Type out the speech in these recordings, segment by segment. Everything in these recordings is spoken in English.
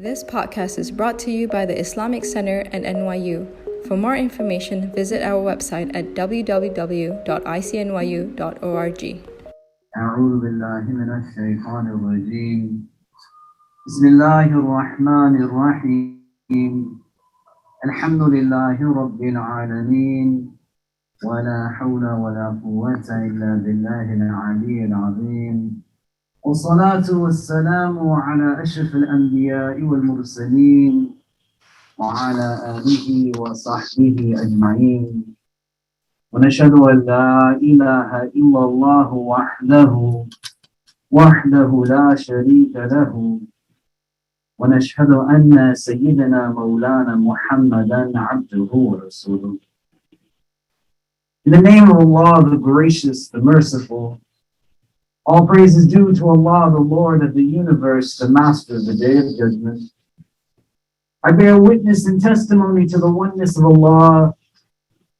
This podcast is brought to you by the Islamic Center and NYU. For more information, visit our website at www.icnyu.org. أعوذ بالله من الشيطان الرجيم بسم الله الرحمن الرحيم الحمد لله رب العالمين ولا حول ولا قوة إلا بالله العلي العظيم والصلاة والسلام على أشرف الأنبياء والمرسلين وعلى آله وصحبه أجمعين ونشهد أن لا إله إلا الله وحده لا شريك له ونشهد أن سيدنا مولانا محمدا عبده ورسوله. In the name of Allah, the gracious, the merciful, all praise is due to Allah, the Lord of the universe, the Master of the Day of Judgment. I bear witness and testimony to the oneness of Allah,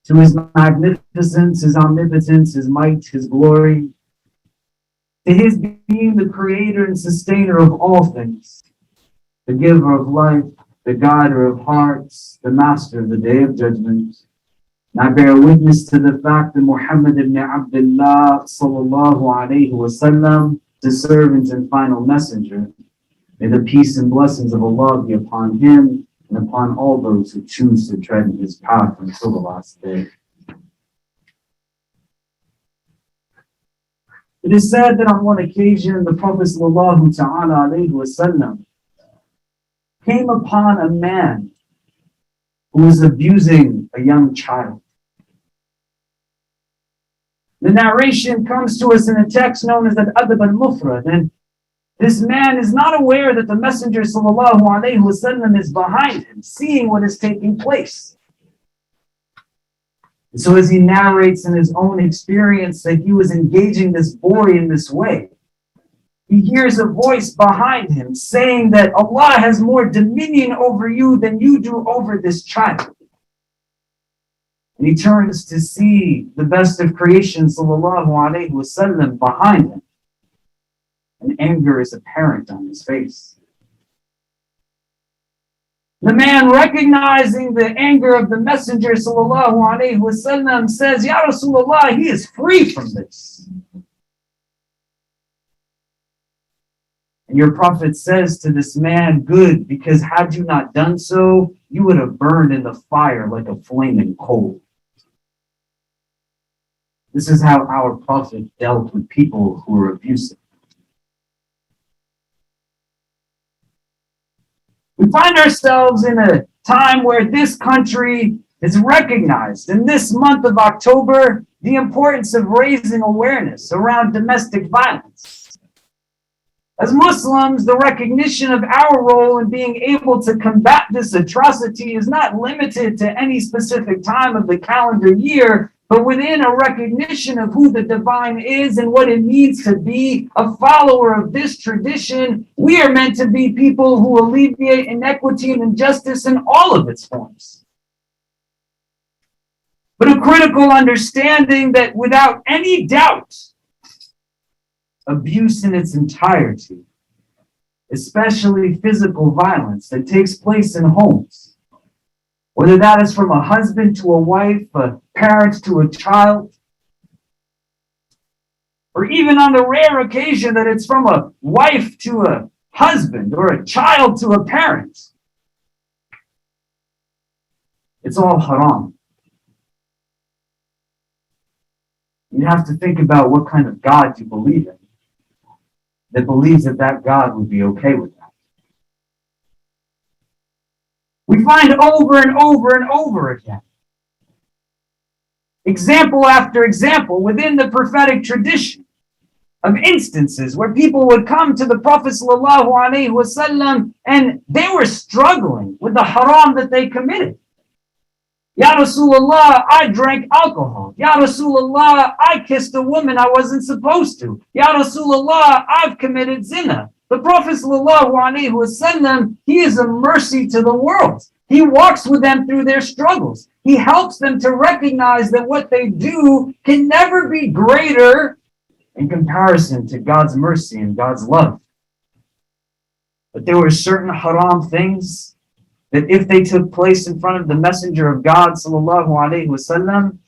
to His magnificence, His omnipotence, His might, His glory, to His being the creator and sustainer of all things, the giver of life, the guider of hearts, the master of the Day of Judgment. And I bear witness to the fact that Muhammad ibn Abdullah sallallahu alayhi wasallam, the servant and final messenger, may the peace and blessings of Allah be upon him and upon all those who choose to tread in his path until the last day. It is said that on one occasion the Prophet sallallahu ta'ala alayhi wasallam came upon a man who was abusing a young child. The narration comes to us in a text known as Al-Adab al-Mufrad, and this man is not aware that the Messenger sallallahu alaihi wasallam is behind him, seeing what is taking place. And so as he narrates in his own experience that he was engaging this boy in this way, he hears a voice behind him saying that Allah has more dominion over you than you do over this child. And he turns to see the best of creation, sallallahu alaihi wasallam, behind him. And anger is apparent on his face. The man, recognizing the anger of the Messenger, sallallahu alaihi wasallam, says, Ya Rasulullah, he is free from this. And your Prophet says to this man, good, because had you not done so, you would have burned in the fire like a flaming coal. This is how our Prophet dealt with people who were abusive. We find ourselves in a time where this country is recognized in this month of October the importance of raising awareness around domestic violence. As Muslims, the recognition of our role in being able to combat this atrocity is not limited to any specific time of the calendar year, but within a recognition of who the divine is and what it means to be a follower of this tradition. We are meant to be people who alleviate inequity and injustice in all of its forms. But a critical understanding that without any doubt, abuse in its entirety, especially physical violence that takes place in homes, whether that is from a husband to a wife, a parent to a child, or even on the rare occasion that it's from a wife to a husband or a child to a parent, it's all haram. You have to think about what kind of God you believe in that believes that that God would be okay with that. We find over and over and over again, example after example within the prophetic tradition of instances where people would come to the Prophet sallallahu alaihi wasallam and they were struggling with the haram that they committed. Ya Rasulullah, I drank alcohol. Ya Rasulullah, I kissed a woman I wasn't supposed to. Ya Rasulullah, I've committed zina. The Prophet ﷺ, he is a mercy to the world. He walks with them through their struggles. He helps them to recognize that what they do can never be greater in comparison to God's mercy and God's love. But there were certain haram things that if they took place in front of the Messenger of God, sallallahu alaihi wasallam,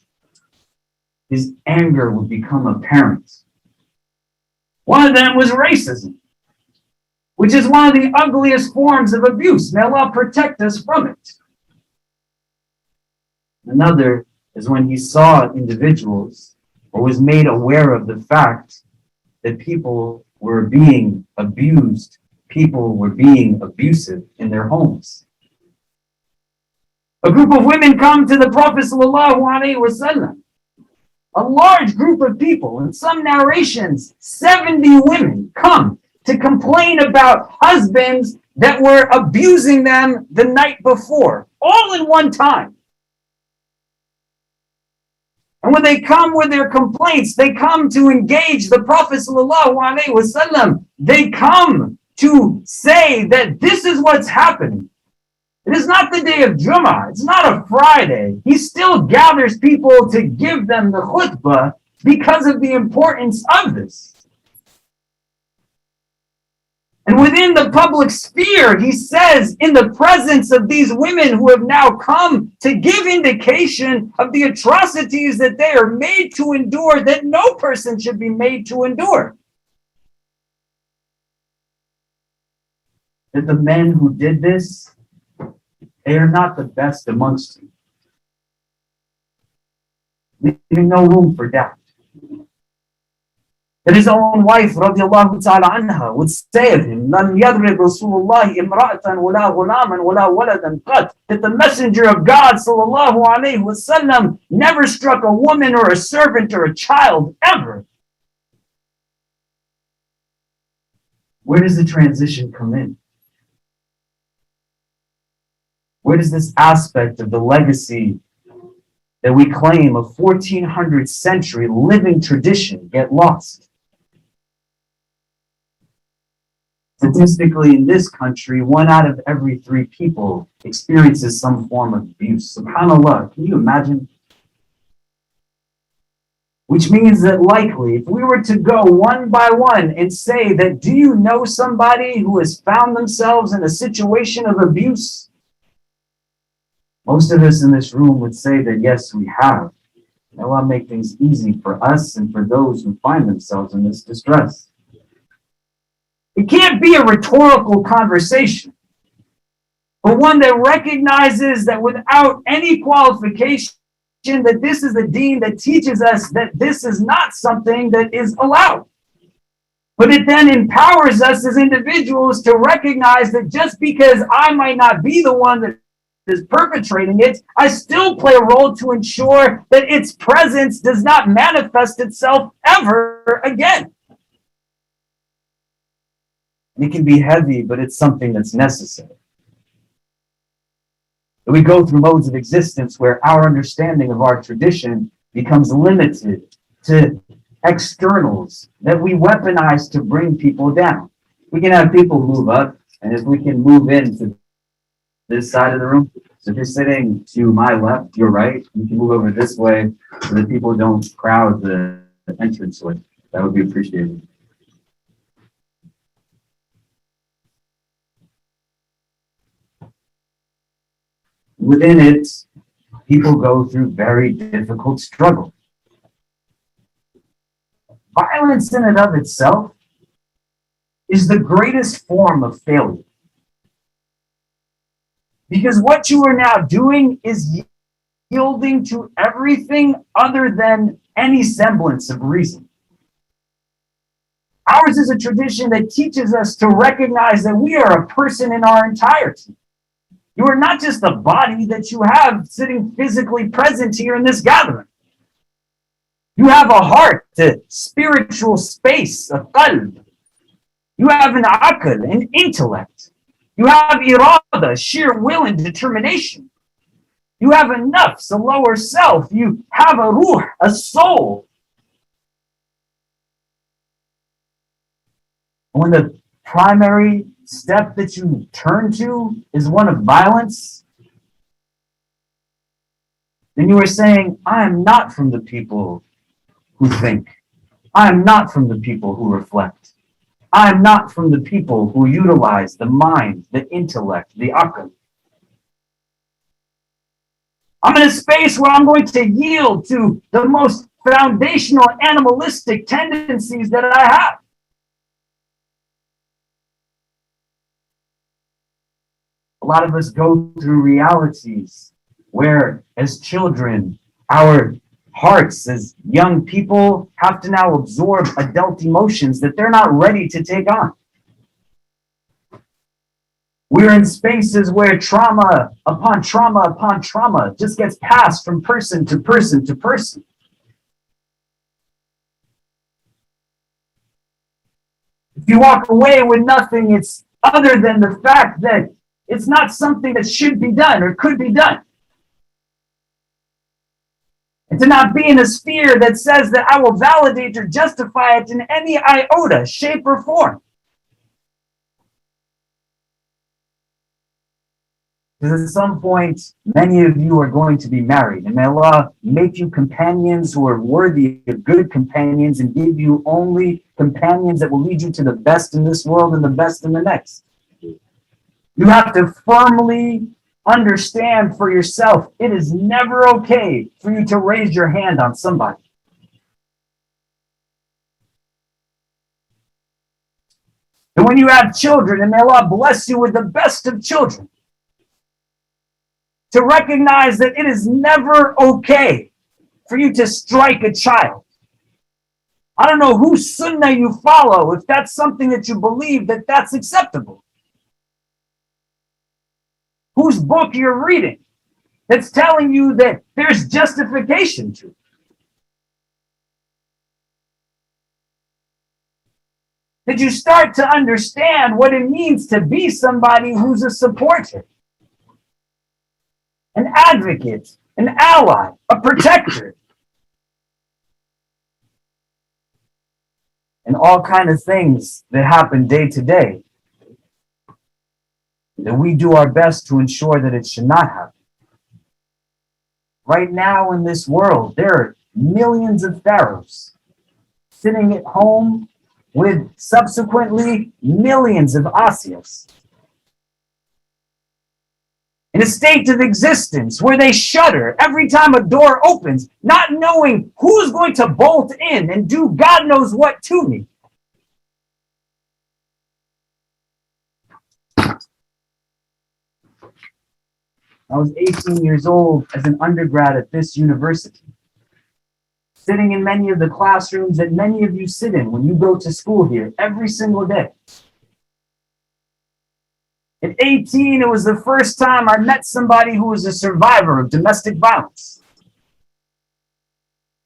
his anger would become apparent. One of them was racism, which is one of the ugliest forms of abuse. May Allah protect us from it. Another is when he saw individuals or was made aware of the fact that people were being abused, people were being abusive in their homes. A group of women come to the Prophet ﷺ. A large group of people, in some narrations, 70 women come to complain about husbands that were abusing them the night before, all in one time. And when they come with their complaints, they come to engage the Prophet ﷺ. They come to say that this is what's happening. It is not the day of Jummah. It's not a Friday. He still gathers people to give them the khutbah because of the importance of this. And within the public sphere, he says, in the presence of these women who have now come to give indication of the atrocities that they are made to endure, that no person should be made to endure. That the men who did this, they are not the best amongst you, leaving no room for doubt. That his own wife, radiallahu ta'ala anha, would say of him, لَمْ يَضْرِبْ رَسُولُ اللَّهِ إِمْرَأَةً وَلَا غُلَامًا وَلَا وَلَدًا قَطْ. That the Messenger of God, sallallahu alayhi wasallam, never struck a woman or a servant or a child, ever. Where does the transition come in? Where does this aspect of the legacy that we claim of 1400 century living tradition get lost? Statistically, in this country, 1 out of every 3 people experiences some form of abuse. SubhanAllah, can you imagine? Which means that likely, if we were to go one by one and say that, do you know somebody who has found themselves in a situation of abuse? Most of us in this room would say that yes, we have. May Allah make things easy for us and for those who find themselves in this distress. It can't be a rhetorical conversation, but one that recognizes that without any qualification, that this is a deen that teaches us that this is not something that is allowed. But it then empowers us as individuals to recognize that just because I might not be the one that is perpetrating it, I still play a role to ensure that its presence does not manifest itself ever again. It can be heavy, but it's something that's necessary. We go through modes of existence where our understanding of our tradition becomes limited to externals that we weaponize to bring people down. We can have people move up, and if we can move into this side of the room, so if you're sitting to my left, your right, you can move over this way so that people don't crowd the entranceway. That would be appreciated. Within it, people go through very difficult struggle. Violence in and of itself is the greatest form of failure. Because what you are now doing is yielding to everything other than any semblance of reason. Ours is a tradition that teaches us to recognize that we are a person in our entirety. You are not just a body that you have sitting physically present here in this gathering. You have a heart, a spiritual space, a qalb. You have an aql, an intellect. You have irada, sheer will and determination. You have a nafs, a lower self. You have a ruh, a soul. When the primary step that you turn to is one of violence, then you are saying, I am not from the people who think. I am not from the people who reflect. I'm not from the people who utilize the mind, the intellect, the aql. I'm in a space where I'm going to yield to the most foundational animalistic tendencies that I have. A lot of us go through realities where, as children, our hearts as young people have to now absorb adult emotions that they're not ready to take on. We're in spaces where trauma upon trauma upon trauma just gets passed from person to person to person. If you walk away with nothing, it's other than the fact that it's not something that should be done or could be done. And to not be in a sphere that says that I will validate or justify it in any iota, shape, or form. Because at some point, many of you are going to be married, and may Allah make you companions who are worthy of good companions and give you only companions that will lead you to the best in this world and the best in the next. You have to firmly understand for yourself, it is never okay for you to raise your hand on somebody. And when you have children, and may Allah bless you with the best of children, to recognize that it is never okay for you to strike a child. I don't know whose sunnah you follow, if that's something that you believe that that's acceptable. Whose book you're reading that's telling you that there's justification to it. Did you start to understand what it means to be somebody who's a supporter, an advocate, an ally, a protector, and all kinds of things that happen day to day that we do our best to ensure that it should not happen. Right now in this world, there are millions of pharaohs sitting at home with subsequently millions of Asias in a state of existence where they shudder every time a door opens, not knowing who's going to bolt in and do God knows what to me. I was 18 years old as an undergrad at this university, sitting in many of the classrooms that many of you sit in when you go to school here every single day. At 18, it was the first time I met somebody who was a survivor of domestic violence.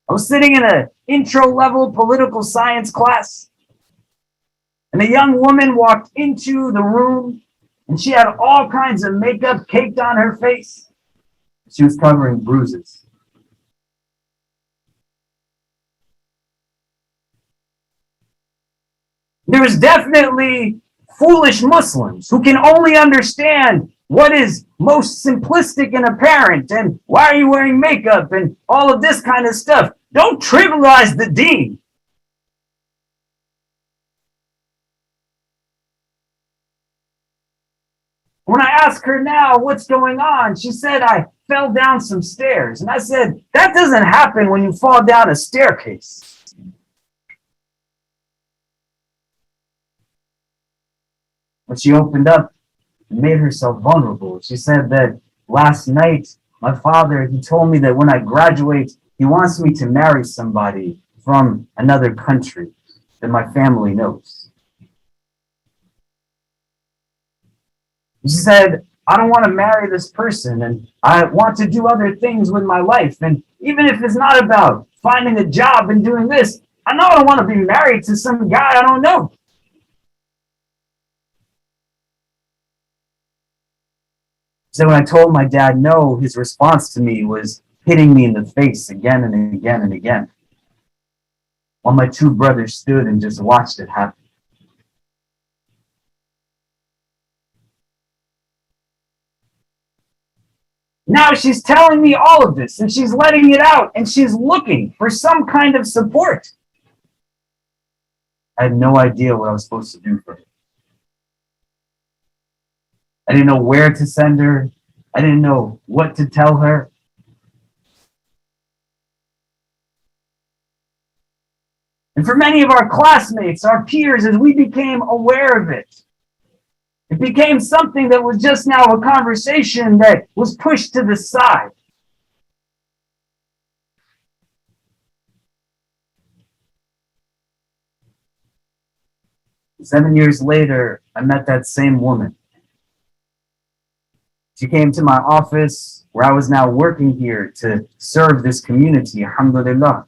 I was sitting in an intro-level political science class, and a young woman walked into the room, and she had all kinds of makeup caked on her face. She was covering bruises. There was definitely foolish Muslims who can only understand what is most simplistic and apparent, and why are you wearing makeup and all of this kind of stuff. Don't trivialize the deen. When I asked her now what's going on, she said, I fell down some stairs. And I said, that doesn't happen when you fall down a staircase. But she opened up and made herself vulnerable. She said that last night, my father, he told me that when I graduate, he wants me to marry somebody from another country that my family knows. She said, I don't want to marry this person, and I want to do other things with my life. And even if it's not about finding a job and doing this, I know I don't want to be married to some guy I don't know. So when I told my dad no, his response to me was hitting me in the face again and again and again, while my two brothers stood and just watched it happen. Now she's telling me all of this, and she's letting it out, and she's looking for some kind of support. I had no idea what I was supposed to do for her. I didn't know where to send her. I didn't know what to tell her. And for many of our classmates, our peers, as we became aware of it, it became something that was just now a conversation that was pushed to the side. Seven years later, I met that same woman. She came to my office where I was now working here to serve this community, alhamdulillah.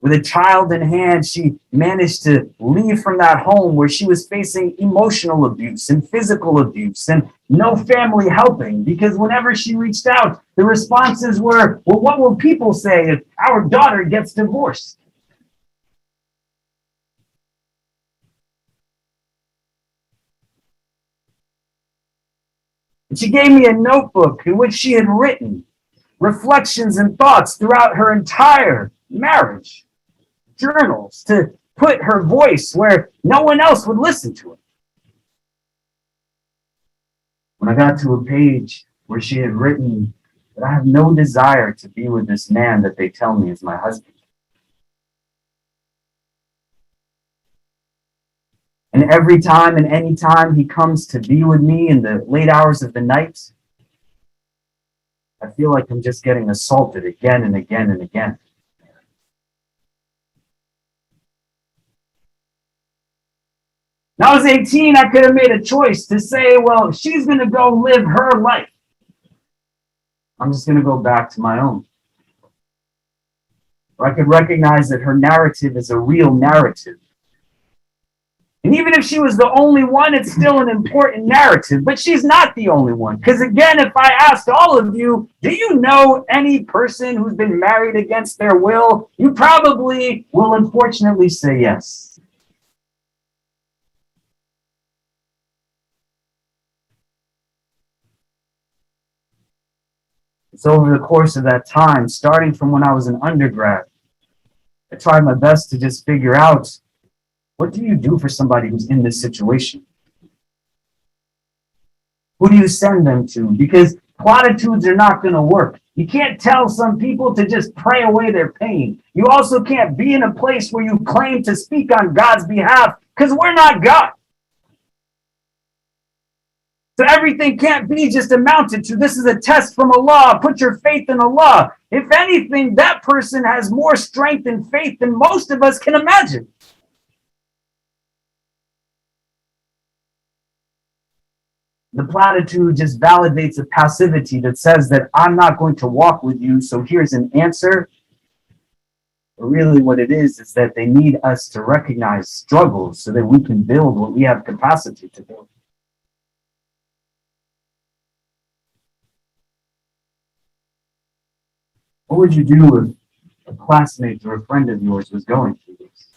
With a child in hand, she managed to leave from that home where she was facing emotional abuse and physical abuse and no family helping, because whenever she reached out, the responses were, well, what will people say if our daughter gets divorced? And she gave me a notebook in which she had written reflections and thoughts throughout her entire marriage, journals to put her voice where no one else would listen to it. When I got to a page where she had written that I have no desire to be with this man that they tell me is my husband. And every time and any time he comes to be with me in the late hours of the night, I feel like I'm just getting assaulted again and again and again. When I was 18, I could have made a choice to say, well, she's going to go live her life. I'm just going to go back to my own. Or I could recognize that her narrative is a real narrative. And even if she was the only one, it's still an important narrative. But she's not the only one. Because again, if I asked all of you, do you know any person who's been married against their will? You probably will unfortunately say yes. It's over the course of that time, starting from when I was an undergrad, I tried my best to just figure out, what do you do for somebody who's in this situation? Who do you send them to? Because platitudes are not going to work. You can't tell some people to just pray away their pain. You also can't be in a place where you claim to speak on God's behalf, because we're not God. So everything can't be just amounted to, this is a test from Allah, put your faith in Allah. If anything, that person has more strength and faith than most of us can imagine. The platitude just validates a passivity that says that I'm not going to walk with you, so here's an answer. But really what it is that they need us to recognize struggles so that we can build what we have capacity to build. What would you do if a classmate or a friend of yours was going through this?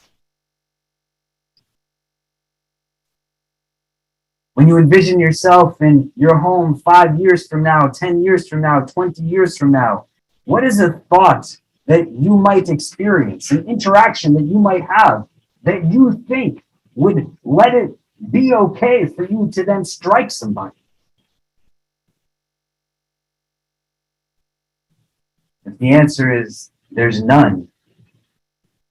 When you envision yourself in your home 5 years from now, 10 years from now, 20 years from now, what is a thought that you might experience, an interaction that you might have that you think would let it be okay for you to then strike somebody? If the answer is there's none,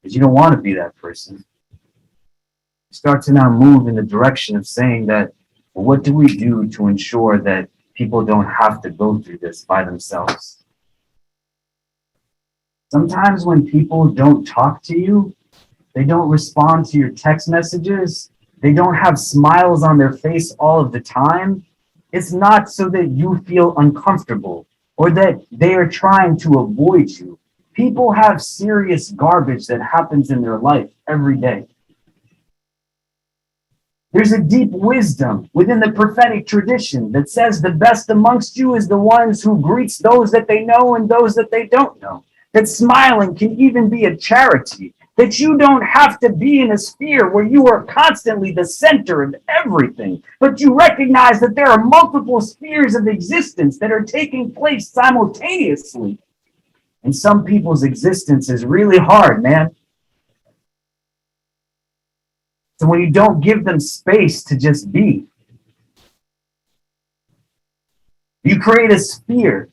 because you don't want to be that person, you start to now move in the direction of saying that, well, what do we do to ensure that people don't have to go through this by themselves? Sometimes when people don't talk to you, they don't respond to your text messages, they don't have smiles on their face all of the time, it's not so that you feel uncomfortable or that they are trying to avoid you. People have serious garbage that happens in their life every day. There's a deep wisdom within the prophetic tradition that says the best amongst you is the ones who greets those that they know and those that they don't know. That smiling can even be a charity. That you don't have to be in a sphere where you are constantly the center of everything, but you recognize that there are multiple spheres of existence that are taking place simultaneously. And some people's existence is really hard, man. So when you don't give them space to just be, you create a sphere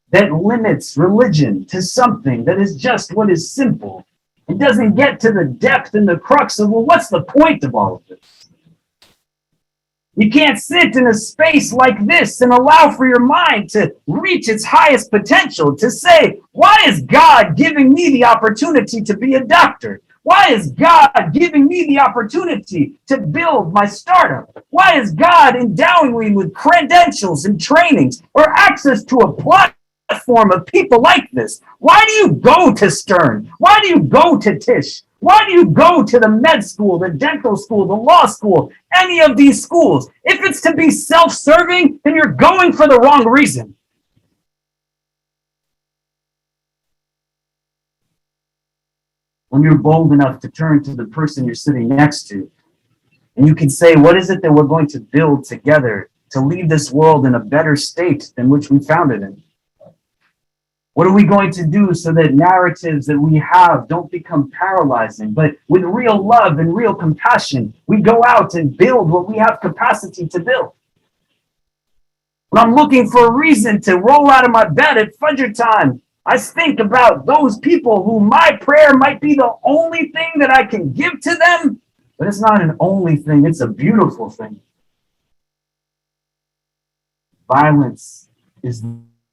that limits religion to something that is just what is simple. It doesn't get to the depth and the crux of, well, what's the point of all of this? You can't sit in a space like this and allow for your mind to reach its highest potential, to say, why is God giving me the opportunity to be a doctor? Why is God giving me the opportunity to build my startup? Why is God endowing me with credentials and trainings or access to a platform of people like this? Why do you go to Stern? Why do you go to Tisch? Why do you go to the med school, the dental school, the law school, any of these schools? If it's to be self-serving, then you're going for the wrong reason. When you're bold enough to turn to the person you're sitting next to, and you can say, what is it that we're going to build together to leave this world in a better state than which we found it in? What are we going to do so that narratives that we have don't become paralyzing, but with real love and real compassion, we go out and build what we have capacity to build? When I'm looking for a reason to roll out of my bed at Fajr time, I think about those people who my prayer might be the only thing that I can give to them, but it's not an only thing, it's a beautiful thing. Violence is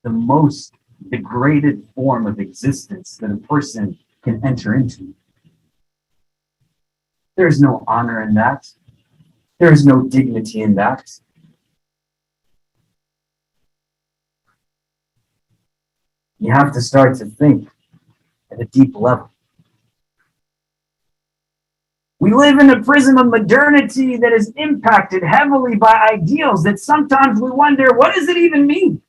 the most degraded form of existence that a person can enter into. There's no honor in that. There is no dignity in that. You have to start to think at a deep level. We live in a prism of modernity that is impacted heavily by ideals that sometimes we wonder, what does it even mean?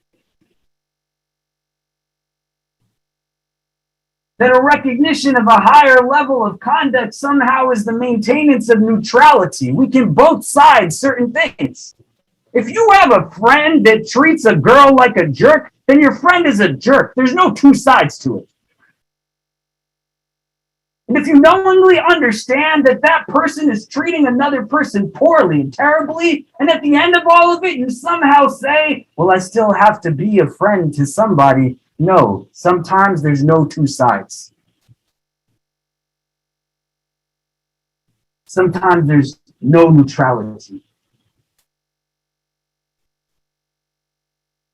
That a recognition of a higher level of conduct somehow is the maintenance of neutrality. We can both sides certain things. If you have a friend that treats a girl like a jerk, then your friend is a jerk. There's no two sides to it. And if you knowingly understand that that person is treating another person poorly and terribly, and at the end of all of it, you somehow say, well, I still have to be a friend to somebody. No, sometimes there's no two sides. Sometimes there's no neutrality.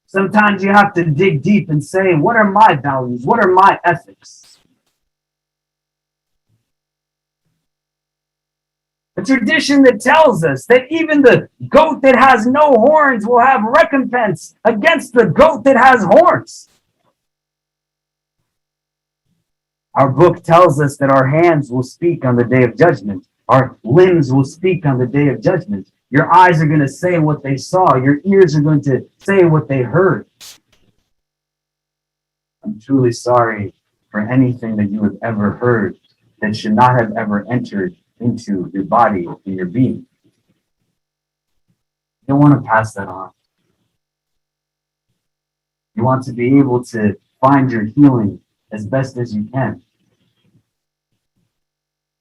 Sometimes you have to dig deep and say, what are my values? What are my ethics? A tradition that tells us that even the goat that has no horns will have recompense against the goat that has horns. Our book tells us that our hands will speak on the day of judgment. Our limbs will speak on the day of judgment. Your eyes are going to say what they saw. Your ears are going to say what they heard. I'm truly sorry for anything that you have ever heard that should not have ever entered into your body and your being. You don't want to pass that on. You want to be able to find your healing as best as you can.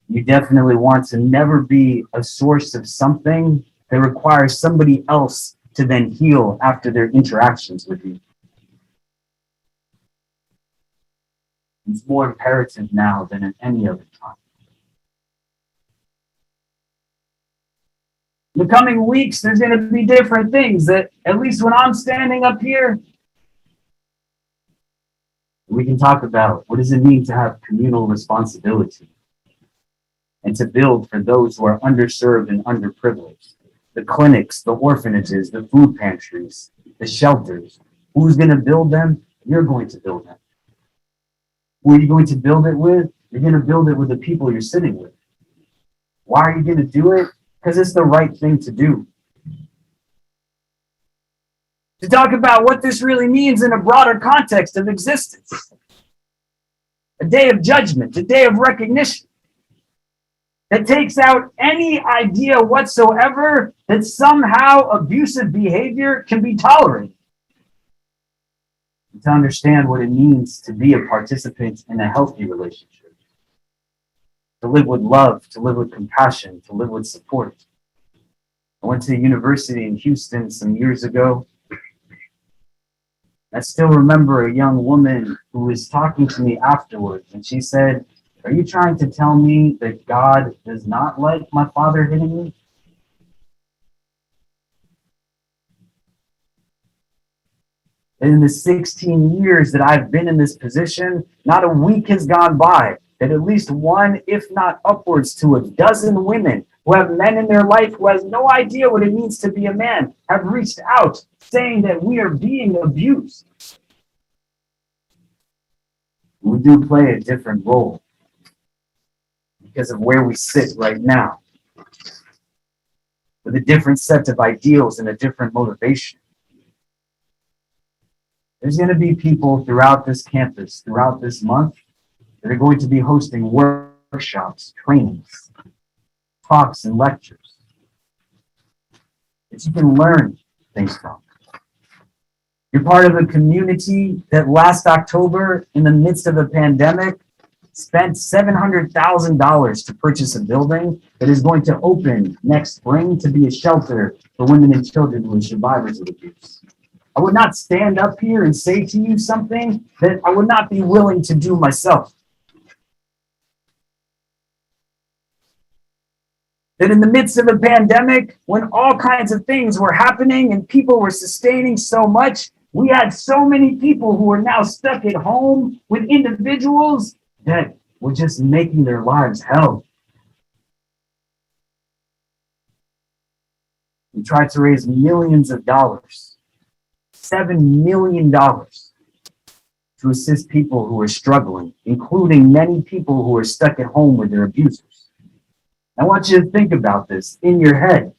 You definitely want to never be a source of something that requires somebody else to then heal after their interactions with you. It's more imperative now than at any other time. In the coming weeks, there's going to be different things that, at least when I'm standing up here, we can talk about what does it mean to have communal responsibility and to build for those who are underserved and underprivileged. The clinics, the orphanages, the food pantries, the shelters. Who's going to build them? You're going to build them. Who are you going to build it with? You're going to build it with the people you're sitting with. Why are you going to do it? Because it's the right thing to do. To talk about what this really means in a broader context of existence. A day of judgment, a day of recognition that takes out any idea whatsoever that somehow abusive behavior can be tolerated. to understand what it means to be a participant in a healthy relationship, to live with love, to live with compassion, to live with support. I went to a university in Houston some years ago. I still remember a young woman who was talking to me afterwards, and she said, "Are you trying to tell me that God does not like my father hitting me?" In the 16 years that I've been in this position, not a week has gone by that at least one, if not upwards to a dozen women who have men in their life who has no idea what it means to be a man have reached out saying that we are being abused. We do play a different role because of where we sit right now, with a different set of ideals and a different motivation. There's going to be people throughout this campus, throughout this month, that are going to be hosting workshops, trainings, talks, and lectures that you can learn things from. You're part of a community that last October, in the midst of a pandemic, spent $700,000 to purchase a building that is going to open next spring to be a shelter for women and children who are survivors of abuse. I would not stand up here and say to you something that I would not be willing to do myself. That in the midst of a pandemic, when all kinds of things were happening and people were sustaining so much, we had so many people who were now stuck at home with individuals that were just making their lives hell. We tried to raise millions of dollars, $7 million, to assist people who are struggling, including many people who are stuck at home with their abusers. I want you to think about this in your head.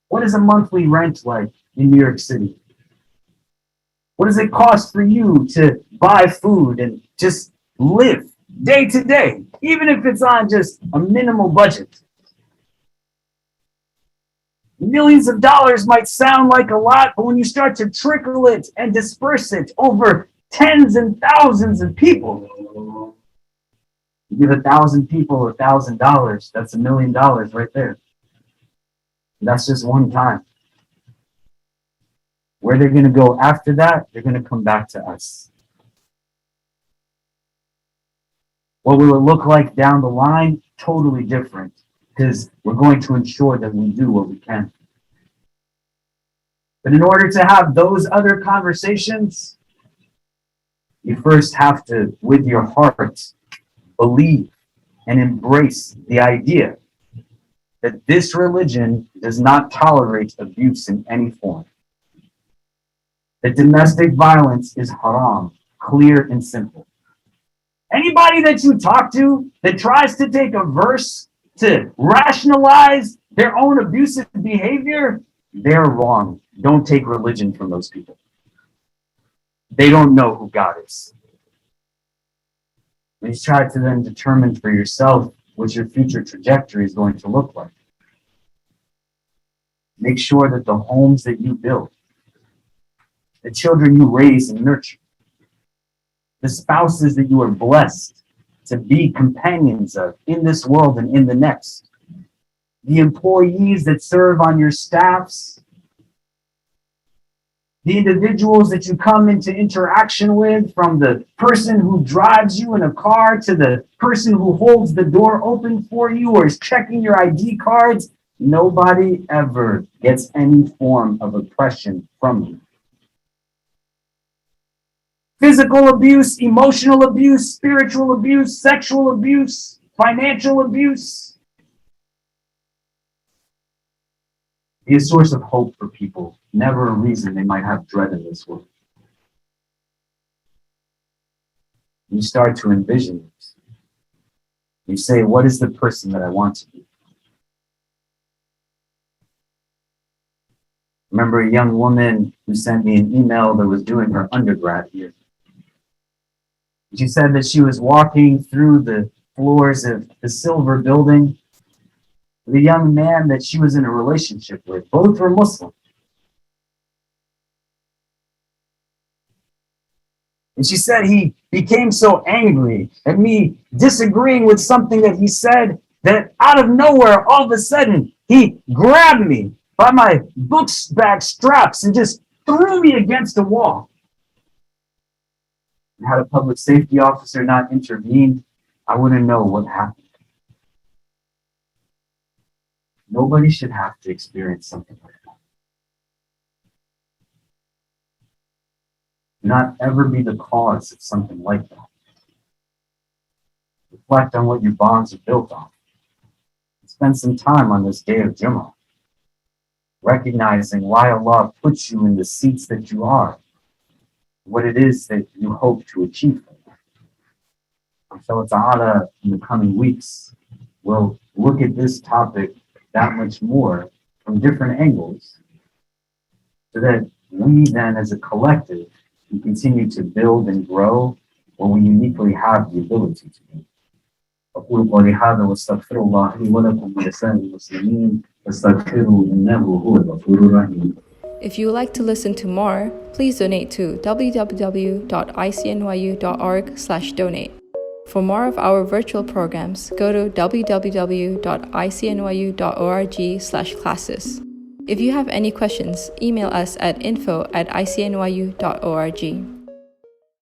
What is a monthly rent like in New York City? What does it cost for you to buy food and just live day to day, even if it's on just a minimal budget? Millions of dollars might sound like a lot, but when you start to trickle it and disperse it over tens and thousands of people, you give 1,000 people $1,000, that's $1 million right there. That's just one time. Where they're going to go after that, they're going to come back to us. What will it look like down the line? Totally different, because we're going to ensure that we do what we can. But in order to have those other conversations, you first have to, with your heart, believe and embrace the idea that this religion does not tolerate abuse in any form. That domestic violence is haram, clear and simple. Anybody that you talk to that tries to take a verse to rationalize their own abusive behavior, they're wrong. Don't take religion from those people. They don't know who God is. And you try to then determine for yourself what your future trajectory is going to look like. Make sure that the homes that you build, the children you raise and nurture, the spouses that you are blessed to be companions of in this world and in the next, the employees that serve on your staffs, the individuals that you come into interaction with, from the person who drives you in a car to the person who holds the door open for you or is checking your ID cards, nobody ever gets any form of oppression from you. Physical abuse, emotional abuse, spiritual abuse, sexual abuse, financial abuse. Be a source of hope for people, never a reason they might have dread in this world. You start to envision it. You say, what is the person that I want to be? I remember a young woman who sent me an email that was doing her undergrad here. She said that she was walking through the floors of the Silver Building with a young man that she was in a relationship with. Both were Muslim. And she said he became so angry at me disagreeing with something that he said that out of nowhere, all of a sudden, he grabbed me by my book bag straps and just threw me against the wall. And had a public safety officer not intervened, I wouldn't know what happened. Nobody should have to experience something like that. Do not ever be the cause of something like that. Reflect on what your bonds are built on. Spend some time on this day of Jummah, recognizing why Allah puts you in the seats that you are, what it is that you hope to achieve. Inshallah ta'ala, in the coming weeks, we'll look at this topic that much more from different angles, so that we then as a collective can continue to build and grow where we uniquely have the ability to do. أقول قولي هذا واستغفر الله لي ولكم ولسائر المسلمين فاستغفروه إنه هو الغفور الرحيم. If you would like to listen to more, please donate to www.icnyu.org/donate. For more of our virtual programs, go to www.icnyu.org/classes. If you have any questions, email us at info@icnyu.org.